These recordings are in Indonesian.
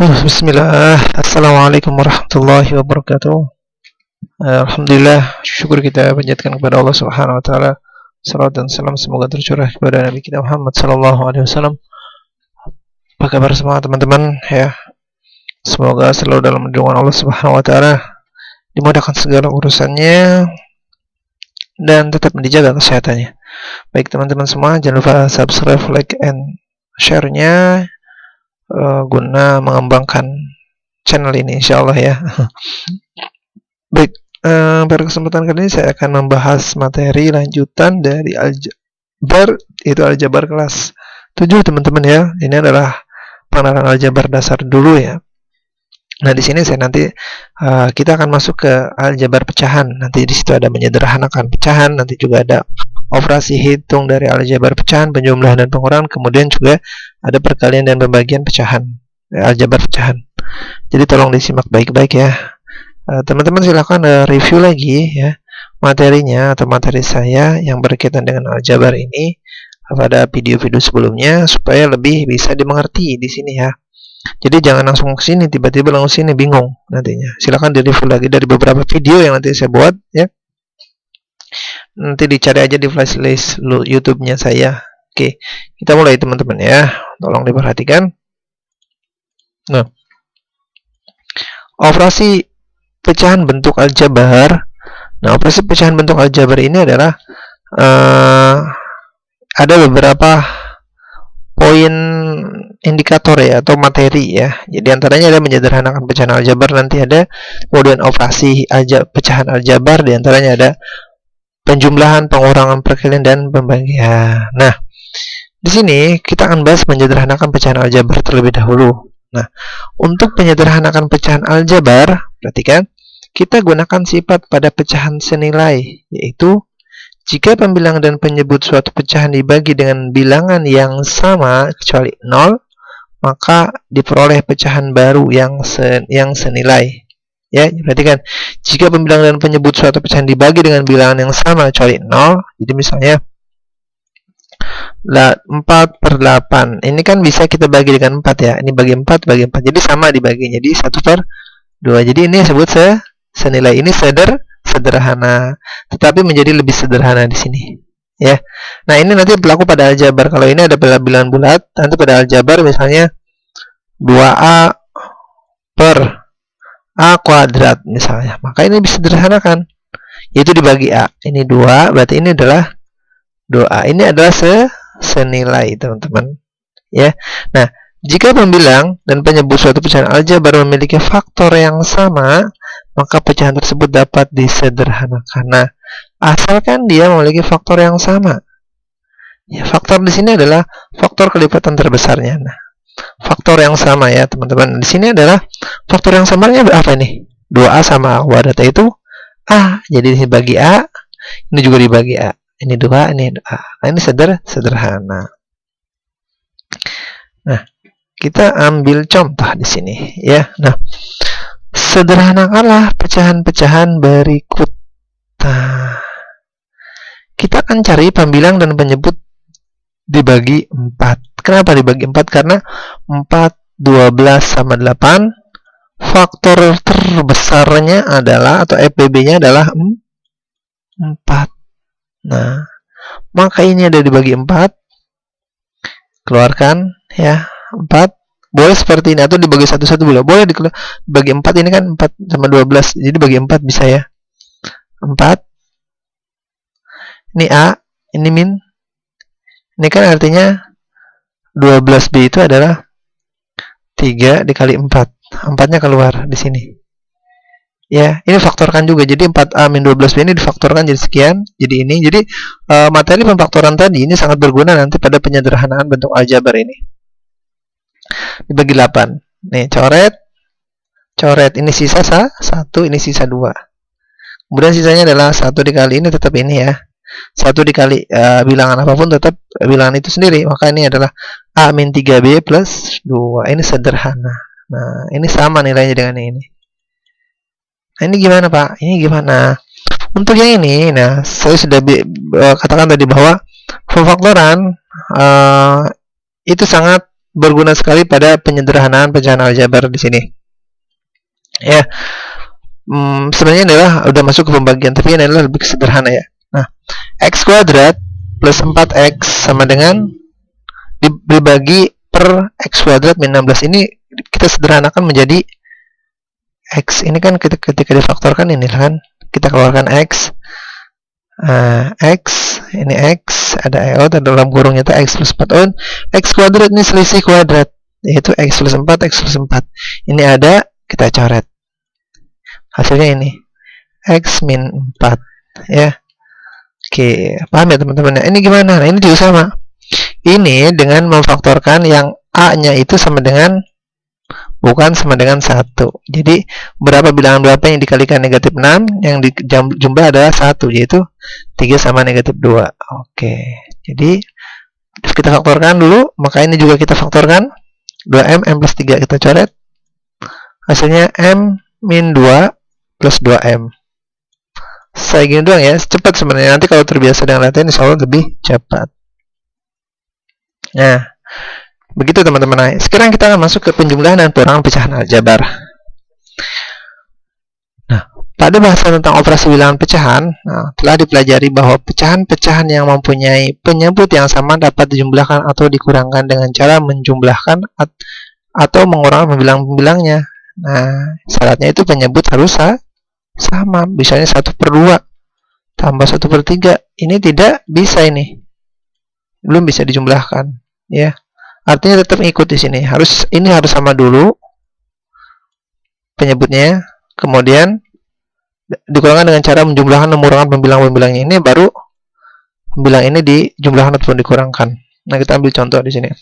Bismillah. Assalamualaikum warahmatullahi wabarakatuh. Alhamdulillah, syukur kita panjatkan kepada Allah Subhanahu wa taala. Salawat dan salam semoga tercurah kepada Nabi kita Muhammad sallallahu alaihi wasallam. Apa kabar semua teman-teman ya? Semoga selalu dalam lindungan Allah Subhanahu wa taala, dimudahkan segala urusannya dan tetap dijaga kesehatannya. Baik teman-teman semua, jangan lupa subscribe, like, and share-nya guna mengembangkan channel ini insyaallah ya. Baik, pada kesempatan kali ini saya akan membahas materi lanjutan dari aljabar, yaitu aljabar kelas 7 teman-teman ya. Ini adalah pengenalan aljabar dasar dulu ya. Nah, di sini saya nanti kita akan masuk ke aljabar pecahan. Nanti di situ ada menyederhanakan pecahan, nanti juga ada operasi hitung dari aljabar pecahan, penjumlahan dan pengurangan, kemudian juga ada perkalian dan pembagian pecahan, aljabar pecahan. Jadi tolong disimak baik-baik ya. Teman-teman silakan review lagi ya materinya atau materi saya yang berkaitan dengan aljabar ini pada video-video sebelumnya supaya lebih bisa dimengerti di sini ya. Jadi jangan langsung ke sini tiba-tiba langsung sini bingung nantinya. Silakan di-review lagi dari beberapa video yang nanti saya buat ya. Nanti dicari aja di flashlist YouTube-nya saya. Oke, kita mulai teman-teman ya. Tolong diperhatikan. Nah, operasi pecahan bentuk aljabar. Nah, operasi pecahan bentuk aljabar ini adalah ada beberapa poin indikator ya atau materi ya. Jadi antaranya ada menyederhanakan pecahan aljabar, nanti ada kemudian operasi pecahan aljabar, di antaranya ada penjumlahan, pengurangan, perkalian dan pembagian. Nah, di sini kita akan bahas menyederhanakan pecahan aljabar terlebih dahulu. Nah, untuk menyederhanakan pecahan aljabar, perhatikan, kita gunakan sifat pada pecahan senilai, yaitu jika pembilang dan penyebut suatu pecahan dibagi dengan bilangan yang sama kecuali 0, maka diperoleh pecahan baru yang senilai. Ya, perhatikan, jika pembilang dan penyebut suatu pecahan dibagi dengan bilangan yang sama kecuali 0, jadi misalnya 4/8, ini kan bisa kita bagi dengan 4 ya, ini bagi 4, jadi sama dibaginya, jadi 1/2, jadi ini disebut senilai, ini sederhana, tetapi menjadi lebih sederhana di sini ya. Nah, ini nanti berlaku pada aljabar. Kalau ini ada bilangan bulat, nanti pada aljabar misalnya 2A per A kuadrat misalnya, maka ini bisa sederhanakan, yaitu dibagi A, ini 2, berarti ini adalah 2A, ini adalah senilai teman-teman ya. Nah, jika pembilang dan penyebut suatu pecahan aljabar memiliki faktor yang sama, maka pecahan tersebut dapat disederhanakan. Nah, asalkan dia memiliki faktor yang sama ya, faktor di sini adalah faktor kelipatan terbesarnya. Nah, faktor yang sama ya teman-teman, di sini adalah faktor yang samanya apa nih? 2A sama A kuadrat, itu A, jadi ini bagi A, ini juga dibagi A, ini 2, ini A. Nah, ini sederhana. Nah, kita ambil contoh di sini ya. Nah, sederhanakanlah pecahan-pecahan berikut. Nah, kita akan cari pembilang dan penyebut dibagi 4. Kenapa dibagi 4? Karena 4, 12 sama 8, faktor terbesarnya adalah atau FBB-nya adalah 4. Nah, maka ini ada dibagi 4. Keluarkan ya, 4. Boleh seperti ini atau dibagi satu-satu boleh dibagi 4, ini kan 4 sama 12, jadi bagi 4 bisa ya. 4. Ini A, ini min. Ini kan artinya 12B itu adalah 3 dikali 4. 4-nya keluar di sini. Ya, ini faktorkan juga. Jadi 4A min 12B ini difaktorkan jadi sekian. Jadi ini. Jadi materi pemfaktoran tadi ini sangat berguna nanti pada penyederhanaan bentuk aljabar ini. Dibagi 8. Nih, coret. Ini sisa 1, ini sisa 2. Kemudian sisanya adalah 1 dikali ini, tetap ini ya. 1 dikali bilangan apapun tetap bilangan itu sendiri, maka ini adalah A min 3B plus 2. Ini sederhana. Nah, ini sama nilainya dengan ini. Nah, ini gimana Pak? Ini gimana? Untuk yang ini, nah saya sudah katakan tadi bahwa pemfaktoran itu sangat berguna sekali pada penyederhanaan pecahan aljabar di sini. Ya, sebenarnya adalah udah masuk ke pembagian, tapi ini adalah lebih sederhana ya. Nah, x kuadrat plus 4x sama dengan dibagi per x kuadrat min 16. Ini kita sederhanakan menjadi x. Ini kan ketika difaktorkan ini kan kita keluarkan x. X, ini x, ada EO, dalam kurungnya itu x plus 4 x kuadrat ini selisih kuadrat, yaitu x plus 4, x plus 4. Ini ada, kita coret. Hasilnya ini, x min 4. Ya. Oke, paham ya teman-teman? Ini gimana? Nah, ini juga sama. Ini dengan memfaktorkan yang A-nya itu sama dengan bukan sama dengan 1. Jadi berapa bilangan berapa yang dikalikan negatif 6, yang jumlah adalah 1, yaitu 3 sama negatif 2. Oke, jadi kita faktorkan dulu, maka ini juga kita faktorkan. 2m, m plus 3 kita coret. Hasilnya m min 2 plus 2m. Saya gini doang ya, cepat sebenarnya. Nanti kalau terbiasa dengan latihan, insya Allah lebih cepat. Nah, begitu teman-teman. Sekarang kita akan masuk ke penjumlahan dan pengurangan pecahan aljabar. Nah, pada bahasan tentang operasi bilangan pecahan, telah dipelajari bahwa pecahan-pecahan yang mempunyai penyebut yang sama dapat dijumlahkan atau dikurangkan dengan cara menjumlahkan atau mengurangi pembilang-pembilangnya. Nah, syaratnya itu penyebut harus sama. Misalnya 1/2 tambah 1/3. Ini tidak bisa, ini belum bisa dijumlahkan, ya. Artinya tetap ikut di sini. Ini harus sama dulu penyebutnya, kemudian dikurangkan dengan cara menjumlahkan mengurangi pembilang-pembilangnya. Ini baru pembilang ini dijumlahkan ataupun dikurangkan. Nah, kita ambil contoh di sini.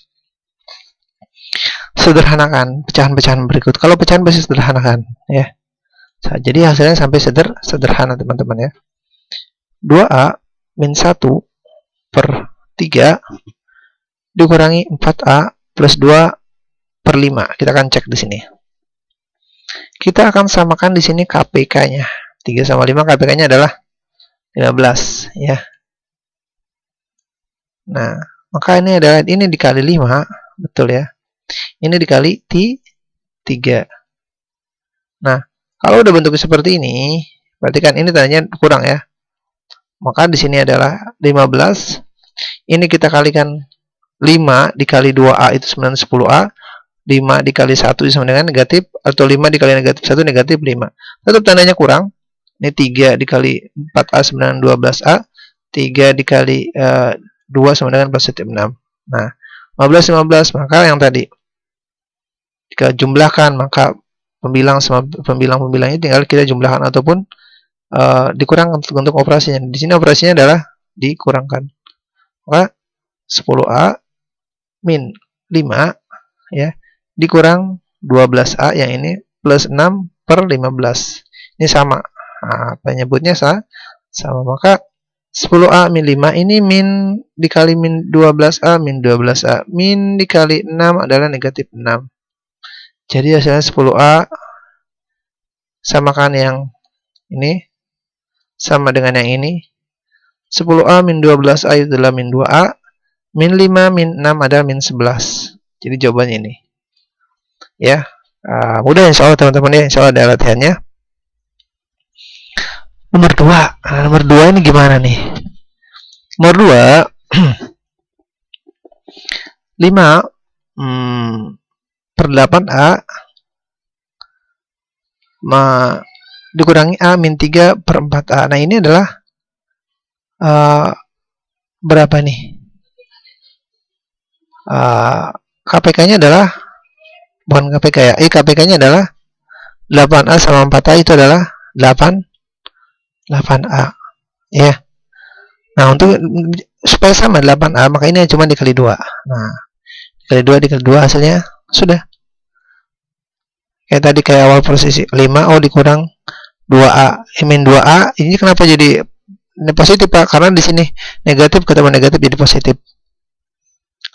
Sederhanakan pecahan-pecahan berikut. Kalau pecahan pasti sederhanakan, ya. Jadi hasilnya sampai sederhana teman-teman ya. 2A min 1/3 dikurangi 4A plus 2/5. Kita akan cek di sini. Kita akan samakan di sini KPK-nya. 3 sama 5 KPK-nya adalah 15 ya. Nah, maka ini adalah ini dikali 5, betul ya. Ini dikali 3. Nah, kalau udah bentuknya seperti ini, berarti kan ini tandanya kurang ya. Maka di sini adalah 15. Ini kita kalikan 5 dikali 2A itu sama dengan 10A. 5 dikali 1 sama dengan negatif, atau 5 dikali negatif 1 negatif 5. Tetap tandanya kurang. Ini 3 dikali 4A sama dengan 12A. 3 dikali 2 sama dengan positif 6. Nah, 15, maka yang tadi jika jumlahkan, maka pembilang sama pembilang-pembilangnya tinggal kita jumlahkan ataupun dikurangkan untuk operasinya. Di sini operasinya adalah dikurangkan. Maka 10A min 5 ya dikurang 12A yang ini plus 6/15. Ini sama. Nah, penyebutnya sama. Maka 10A min 5 ini min dikali min 12A min 12A. Min dikali 6 adalah negatif 6. Jadi hasilnya 10A samakan yang ini sama dengan yang ini. 10A min 12A itu adalah min 2A. Min 5 min 6 adalah min 11. Jadi jawabannya ini. Ya, mudah insya Allah teman-teman ya. Insya Allah ada latihannya. Nomor 2. Nomor 2 ini gimana nih? Nomor 2 5/8A dikurangi A min 3/4A. Nah, ini adalah berapa nih? KPK-nya adalah bukan KPK ya. KPK-nya adalah 8A sama 4A itu adalah 8A. Ya. Nah, untuk supaya sama 8A, maka ini cuma dikali 2. Nah, dikali 2 hasilnya sudah. Kayak tadi kayak awal posisi 5 dikurang 2A. Min 2A ini kenapa jadi positif, Pak? Karena di sini negatif ketemu negatif jadi positif.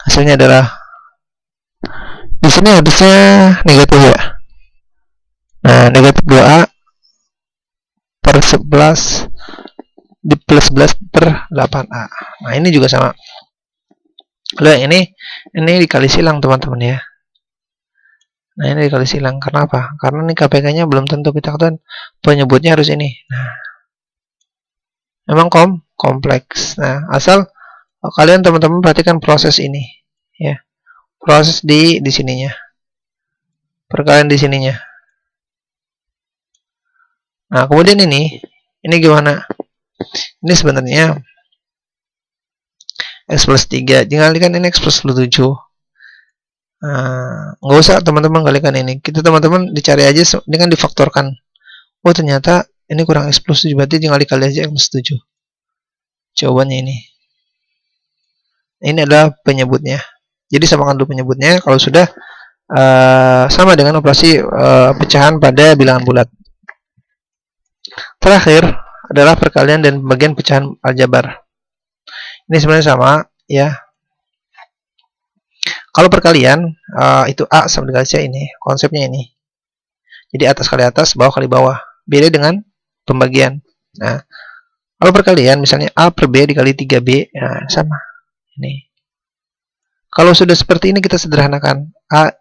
Hasilnya adalah di sini habisnya negatif ya. Nah, negatif 2A per 11 di plus 11/8A. Nah, ini juga sama. Lalu yang ini dikali silang teman-teman ya. Nah ini dikali silang, karena apa? Karena ini KPK-nya belum tentu kita ketahuan, penyebutnya harus ini. Nah, memang kompleks. Nah, asal kalian teman-teman perhatikan proses ini, ya, proses di sininya, perkalian di sininya. Nah, kemudian ini gimana? Ini sebenarnya X plus 3, dikalikan ini X plus 7. Nah, nggak usah teman-teman kalikan ini. Kita teman-teman dicari aja, ini kan difaktorkan. Oh ternyata ini kurang X plus 7, berarti tinggal dikali aja X plus 7. Jawabannya ini. Ini adalah penyebutnya. Jadi samakan dulu penyebutnya. Kalau sudah sama dengan operasi pecahan pada bilangan bulat. Terakhir adalah perkalian dan pembagian pecahan aljabar. Ini sebenarnya sama ya. Kalau perkalian itu A sama dengan C, ini konsepnya ini. Jadi atas kali atas, bawah kali bawah. Beda dengan pembagian. Nah, kalau perkalian misalnya A per B dikali 3B, nah sama. Ini. Kalau sudah seperti ini kita sederhanakan. A,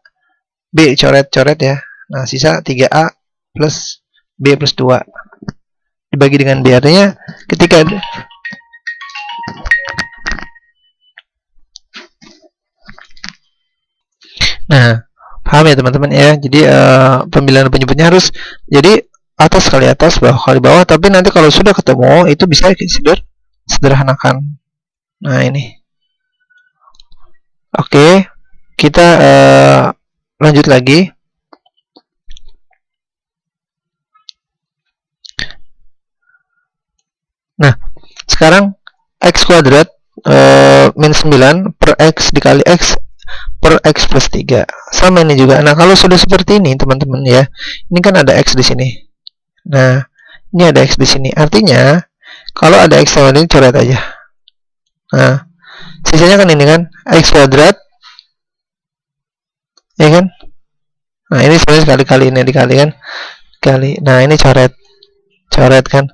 B coret-coret ya. Nah, sisa 3A plus B plus 2. Dibagi dengan B, artinya ketika nah, paham ya teman-teman ya. Jadi pemilihan penyebutnya harus jadi atas kali atas, bawah kali bawah. Tapi nanti kalau sudah ketemu itu bisa sederhanakan. Nah ini. Oke, kita lanjut lagi. Nah, sekarang X kuadrat min 9 per X dikali X per X plus 3. Sama ini juga. Nah, kalau sudah seperti ini, teman-teman ya. Ini kan ada X di sini. Nah, ini ada X di sini. Artinya, kalau ada X sama ini, coret aja. Nah, sisanya kan ini kan. X kuadrat. Ya kan? Nah, ini sebenarnya sekali-kali ini dikali kan. Kali. Nah, ini coret. Coret kan.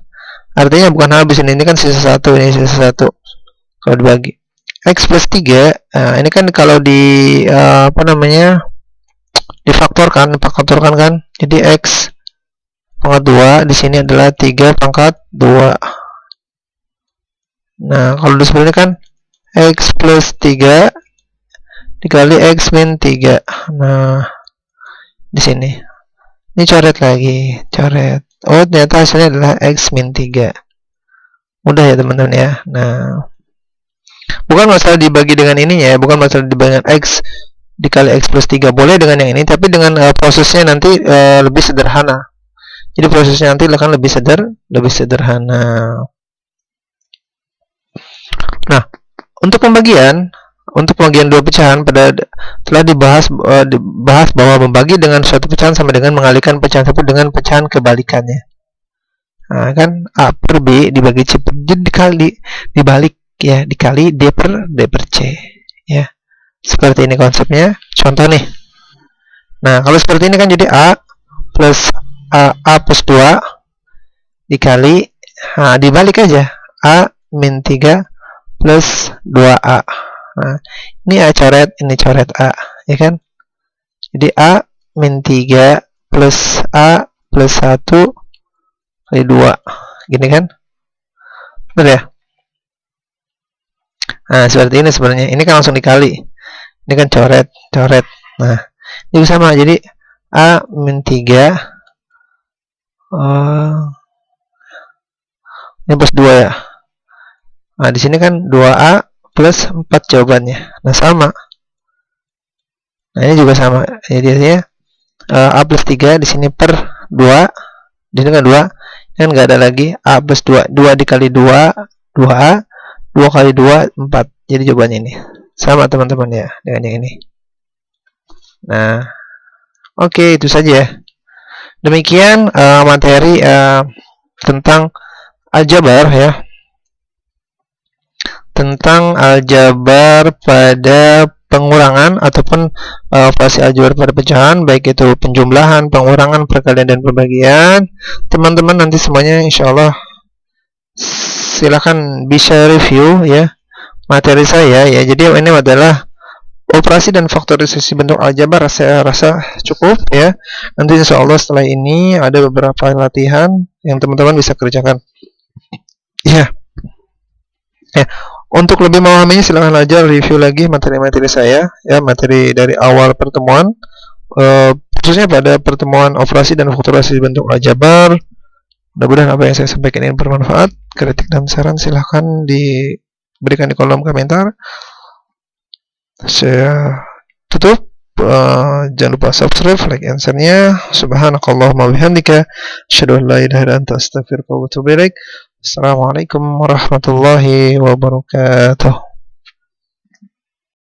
Artinya bukan habis ini kan sisa 1. Ini sisa 1. Kalau dibagi. X plus 3, nah ini kan kalau di difaktorkan kan, jadi X pangkat 2 di sini adalah 3 pangkat 2. Nah, kalau di sebelah ini kan X plus 3 dikali X min 3. Nah, di sini. Ini coret lagi, coret. Oh, ternyata hasilnya adalah X min 3. Mudah ya teman-teman ya. Nah, bukan masalah dibagi dengan ininya ya, bukan masalah dibagi dengan X dikali X plus 3, boleh dengan yang ini, tapi dengan prosesnya nanti lebih sederhana. Jadi prosesnya nanti akan lebih sederhana. Nah, untuk pembagian dua pecahan telah dibahas bahwa membagi dengan suatu pecahan sama dengan mengalihkan pecahan tersebut dengan pecahan kebalikannya. Nah, kan A per B dibagi C per D dibalik ya, dikali D per C ya. Seperti ini konsepnya. Contoh nih. Nah, kalau seperti ini kan jadi A plus 2 dikali, nah dibalik aja, A min 3 plus 2A. Nah, ini A coret, ini coret A, ya kan? Jadi A min 3 plus A plus 1 kali 2. Gini kan? Benar ya? Nah, seperti ini sebenarnya. Ini kan langsung dikali. Ini kan coret. Nah, ini sama. Jadi A min 3 ini plus 2 ya. Nah, di sini kan 2A plus 4 jawabannya. Nah, sama. Nah, ini juga sama. Jadi A plus 3 di sini per 2. Di sini kan 2. Ini kan nggak ada lagi. A plus 2. 2 dikali 2, 2A. 2 kali 2, 4. Jadi jawabannya ini. Sama teman-teman ya dengan yang ini. Nah, oke, itu saja. Demikian materi tentang aljabar ya. Tentang aljabar pada pengurangan ataupun operasi aljabar pada pecahan, baik itu penjumlahan, pengurangan, perkalian dan pembagian. Teman-teman nanti semuanya insya Allah silakan bisa review ya, materi saya ya. Jadi ini adalah operasi dan faktorisasi bentuk aljabar. Saya rasa cukup ya. Nanti insya Allah setelah ini ada beberapa latihan yang teman-teman bisa kerjakan. Ya. Ya. Untuk lebih memahaminya silahkan aja review lagi materi-materi saya ya, materi dari awal pertemuan khususnya pada pertemuan operasi dan faktorisasi bentuk aljabar. Mudah-mudahan apa yang saya sampaikan ini bermanfaat. Kritik dan saran silahkan diberikan di kolom komentar. Saya tutup. Jangan lupa subscribe, like, and share-nya. Subhanakallahumma bihamdika, asyhadu an la ilaha illa anta, astaghfiruka wa atubu ilaik. Assalamualaikum warahmatullahi wabarakatuh.